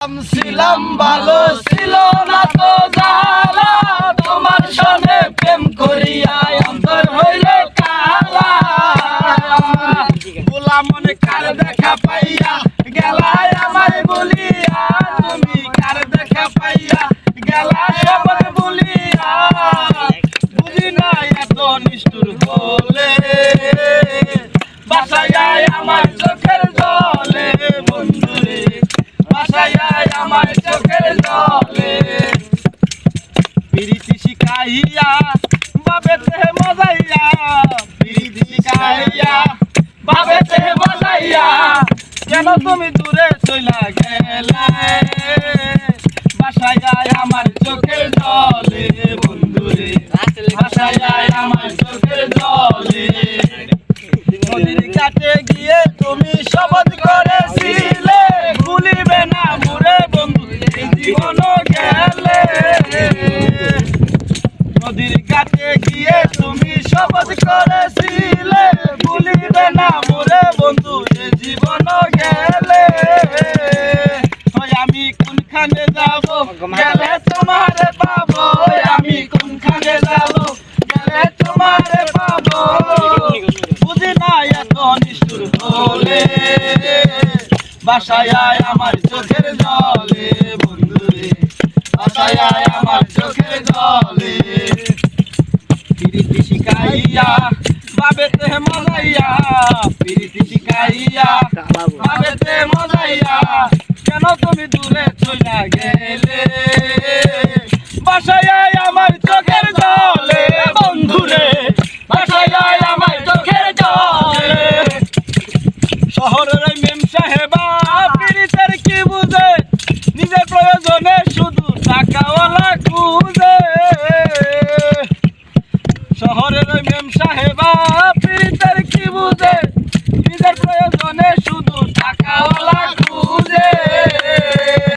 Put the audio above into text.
ছিলাম ভালো ছিল না তো জালা, তোমার সনে প্রেম করিয়া অন্তর হইলে কালা। গোলা মনে কার দেখা পাইয়া গেলায় আমায় বলিয়া, তুমি কার দেখা পাইয়া গেলা সবার বলিয়া। বুঝি না এত নিষ্ঠুর বলে, বাসায় আমার চোখের জলে বন্ধুরে, বাসায় আমার চোখের জলে। পিরিতি শিখাইয়া বাবেতে মজাইয়া, পিরিতি শিখাইয়া বাবেতে মজাইয়া, কেন তুমি দূরে চইলা গেলে, বাসায় আমার চোখের জলে বন্ধুরে, বাসায় আমার চোখের জলে। নদীর কাছে গিয়ে তুমি শপথ করেছিলে, ভুলিবে না মোরে বন্ধু জীবন গেলে। নদীর কাছে গিয়ে তুমি শপথ করেছিলে, ভুলিবে না মোরে বন্ধু জীবন গেলে। আমি কোনখানে যাব গেলে তোমারে পাবো, আমি কোনখানে যাব গেলে তোমারে পাবো। বুঝি না এত নিষ্ঠুর হলে, বাসায় আমার চোখের জলে বন্ধুরে, বাসায় আমার চোখের জলে। পিরিতি শিখাইয়া বাবেতে মজাইয়া, পিরিতি শিখাইয়া বাবেতে মজাইয়া, কেন তুমি দূরে চলে গেলে, বাসায় আমার চোখের জলে বন্ধুরে, বাসায় আমার চোখের জলে। শহরের মেম সাহেবা পিরিতের কি বুঝে, নিজের প্রয়োজনে শুধু টাকাওয়ালা খুঁজে। শহরের মেম সাহেবা